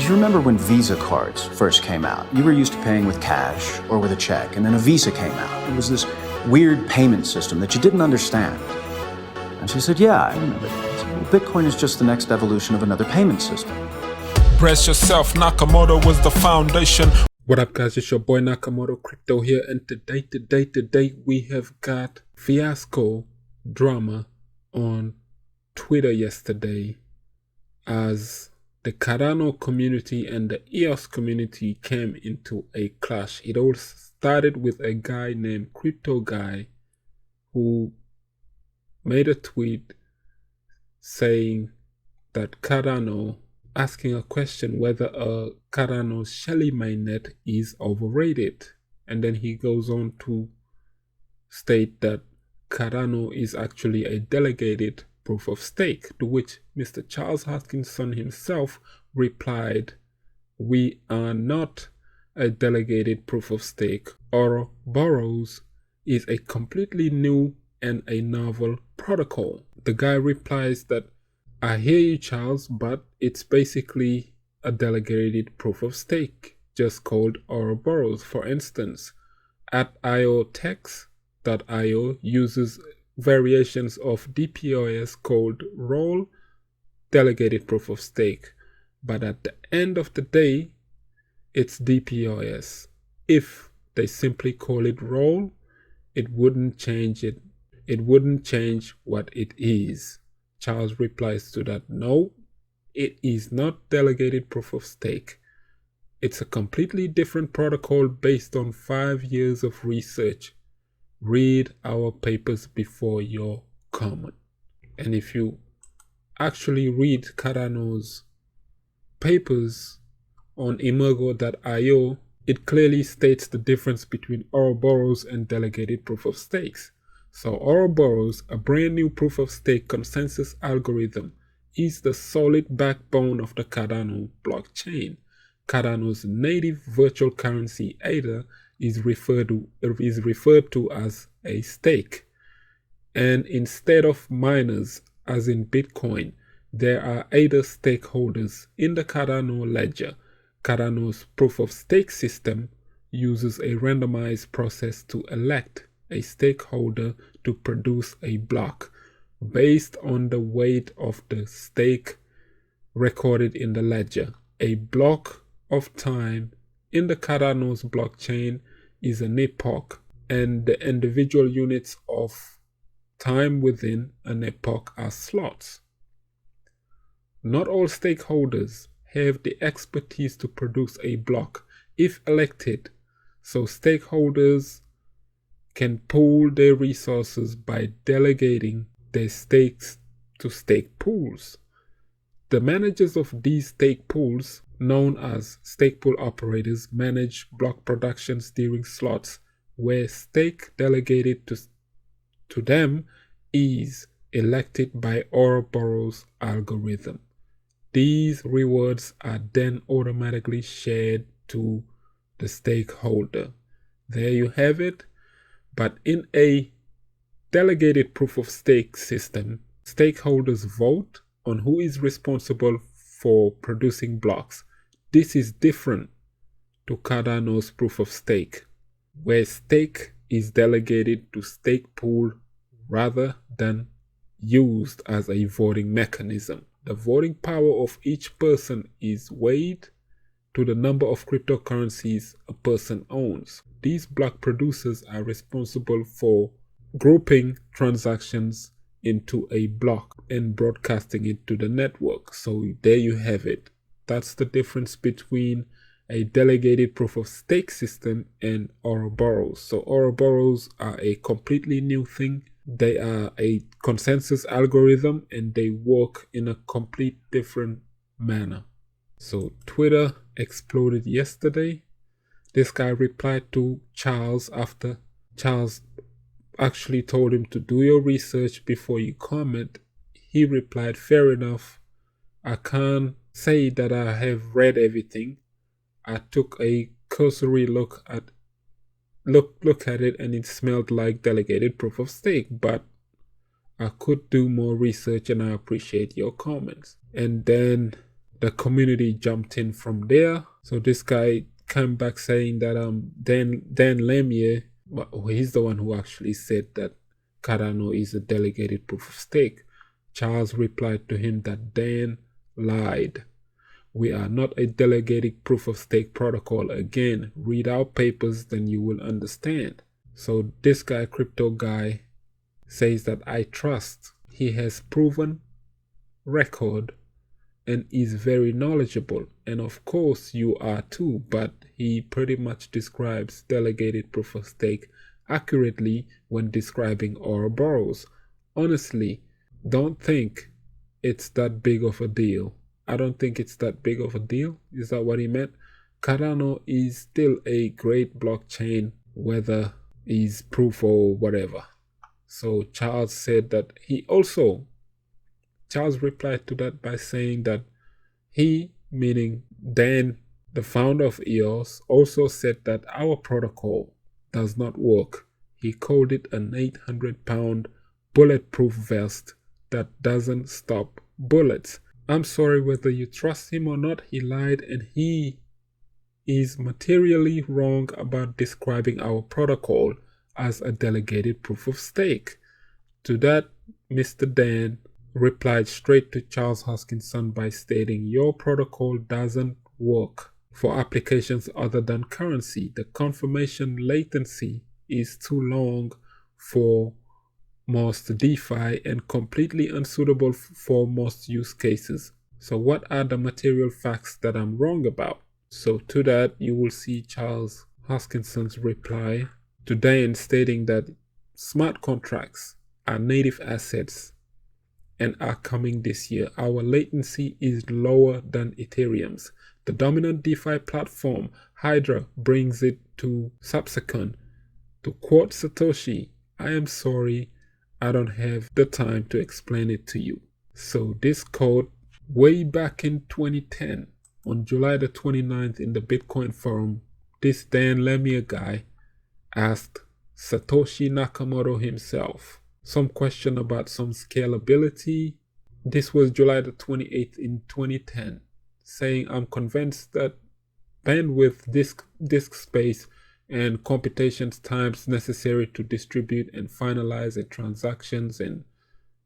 Do you remember when Visa cards first came out? You were used to paying with cash or with a check, and then a Visa came out. It was this weird payment system that you didn't understand. And she said, yeah, I remember that. Well, Bitcoin is just the next evolution of another payment system. Brace yourself, Nakamoto was the foundation. What up, guys? It's your boy Nakamoto Crypto here, and today we have got fiasco drama on Twitter yesterday as the Cardano community and the EOS community came into a clash. It all started with a guy named Crypto Guy who made a tweet saying that Cardano, asking a question whether a Cardano Shelly mainnet is overrated. And then he goes on to state that Cardano is actually a delegated proof of stake, to which Mr. Charles Hoskinson himself replied, "We are not a delegated proof of stake. Ouroboros is a completely new and a novel protocol." The guy replies that, "I hear you, Charles, but it's basically a delegated proof of stake, just called Ouroboros. For instance, at iotex.io uses variations of DPoS called roll delegated proof of stake, but at the end of the day, it's DPoS. If they simply call it roll, it wouldn't change it. It wouldn't change what it is." Charles replies to that, "No, it is not delegated proof of stake. It's a completely different protocol based on 5 years of research. Read our papers before your comment." And if you actually read Cardano's papers on emergo.io, it clearly states the difference between Ouroboros and delegated proof of stakes. So Ouroboros, a brand new proof of stake consensus algorithm, is the solid backbone of the Cardano blockchain. Cardano's native virtual currency ADA is referred to as a stake. And instead of miners, as in Bitcoin, there are ADA stakeholders in the Cardano ledger. Cardano's proof of stake system uses a randomized process to elect a stakeholder to produce a block based on the weight of the stake recorded in the ledger. A block of time in the Cardano's blockchain is an epoch, and the individual units of time within an epoch are slots. Not all stakeholders have the expertise to produce a block if elected, so stakeholders can pool their resources by delegating their stakes to stake pools. The managers of these stake pools, known as stake pool operators, manage block productions during slots where stake delegated to them is elected by Ouroboros algorithm. These rewards are then automatically shared to the stakeholder. There you have it. But in a delegated proof of stake system, stakeholders vote on who is responsible for producing blocks. This is different to Cardano's proof of stake, where stake is delegated to stake pool rather than used as a voting mechanism. The voting power of each person is weighed to the number of cryptocurrencies a person owns. These block producers are responsible for grouping transactions into a block and broadcasting it to the network. So there you have it. That's the difference between a delegated proof of stake system and Ouroboros. So Ouroboros are a completely new thing. They are a consensus algorithm and they work in a complete different manner. So Twitter exploded yesterday. This guy replied to Charles after Charles actually told him to do your research before you comment. He replied, "Fair enough. I can't say that I have read everything. I took a cursory look at it and it smelled like delegated proof of stake, but I could do more research and I appreciate your comments." And then the community jumped in from there. So this guy came back saying that Dan Lemieux, well, he's the one who actually said that Cardano is a delegated proof of stake. Charles replied to him that Dan lied. We are not a delegated proof of stake protocol. Again, read our papers, then you will understand. So this guy, crypto guy, says that I trust. He has proven record and is very knowledgeable. And of course you are too, but he pretty much describes delegated proof of stake accurately when describing Ouroboros. Honestly, don't think it's that big of a deal. I don't think it's that big of a deal. Is that what he meant? Cardano is still a great blockchain, whether it's proof or whatever. So Charles said that Charles replied to that by saying that he, meaning Dan, the founder of EOS, also said that our protocol does not work. He called it an 800-pound bulletproof vest that doesn't stop bullets. I'm sorry, whether you trust him or not, he lied, and he is materially wrong about describing our protocol as a delegated proof of stake. To that, Mr. Dan replied straight to Charles Hoskinson by stating, your protocol doesn't work for applications other than currency. The confirmation latency is too long for most DeFi and completely unsuitable for most use cases. So what are the material facts that I'm wrong about? So to that, you will see Charles Hoskinson's reply to Dan stating that smart contracts are native assets and are coming this year. Our latency is lower than Ethereum's. The dominant DeFi platform, Hydra, brings it to Subsequent. To quote Satoshi, I am sorry, I don't have the time to explain it to you. So this quote, way back in 2010, on July the 29th in the Bitcoin forum, this Dan Lemieux guy asked Satoshi Nakamoto himself some question about some scalability. This was July the 28th in 2010, saying, I'm convinced that bandwidth, disk space, and computations times necessary to distribute and finalize the transactions. And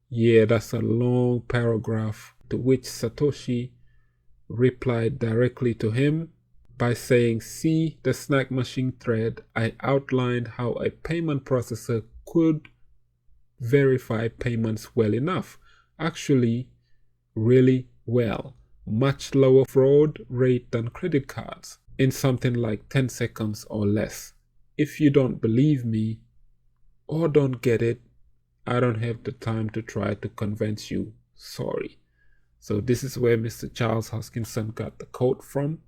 yeah, that's a long paragraph, to which Satoshi replied directly to him by saying, see the snack machine thread, I outlined how a payment processor could verify payments well enough. Actually, really well. Much lower fraud rate than credit cards, in something like 10 seconds or less. If you don't believe me or don't get it, I don't have the time to try to convince you. Sorry. So this is where Mr. Charles Hoskinson got the quote from.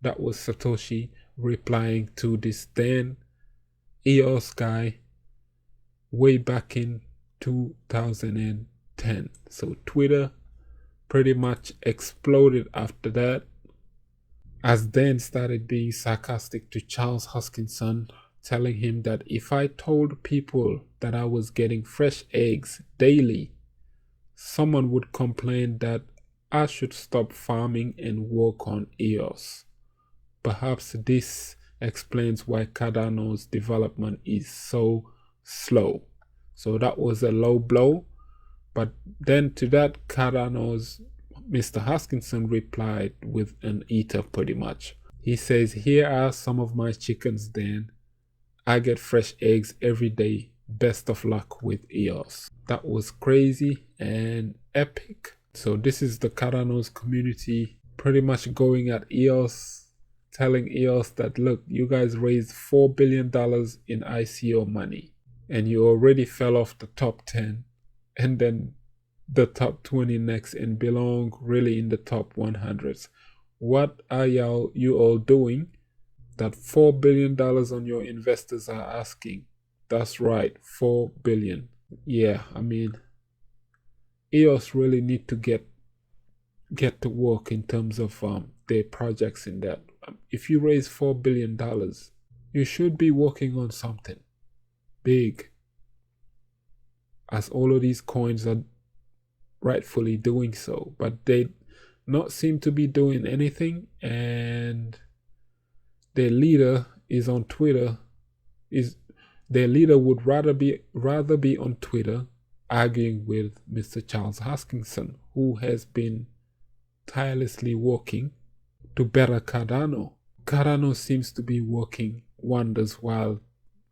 That was Satoshi replying to this Dan EOS guy way back in 2010. So Twitter pretty much exploded after that, as Dan started being sarcastic to Charles Hoskinson, telling him that if I told people that I was getting fresh eggs daily, someone would complain that I should stop farming and work on EOS. Perhaps this explains why Cardano's development is so slow. So that was a low blow. But then to that, Cardano's Mr. Hoskinson replied with an eater pretty much. He says, here are some of my chickens, Dan. I get fresh eggs every day. Best of luck with EOS. That was crazy and epic. So this is the Cardano's community pretty much going at EOS, telling EOS that, look, you guys raised $4 billion in ICO money and you already fell off the top 10 and then the top 20 next and belong really in the top 100s. What are you all doing that $4 billion on your investors are asking? That's right, 4 billion. Yeah, I mean, EOS really need to get to work in terms of their projects in that. If you raise $4 billion, you should be working on something big, as all of these coins are rightfully doing so. But not seem to be doing anything, and their leader is on Twitter. Their leader would rather be on Twitter arguing with Mr. Charles Hoskinson, who has been tirelessly working to better Cardano. Cardano seems to be working wonders while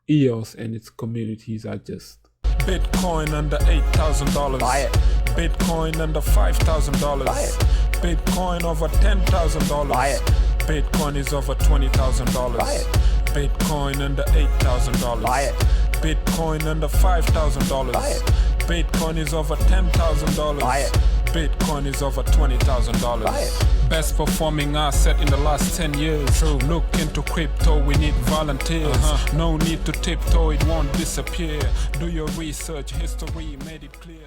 EOS and its communities are just Bitcoin under $8,000. Buy it. Bitcoin under $5,000. Buy it. Bitcoin over $10,000. Buy it. Bitcoin is over $20,000. Buy it. Bitcoin under $8,000. Buy it. Bitcoin under $5,000. Buy it. Bitcoin is over $10,000. Buy it. Bitcoin is over $20,000. Buy it. Best performing asset in the last 10 years. True. Look into crypto, we need volunteers. No need to tiptoe, it won't disappear. Do your research, history made it clear.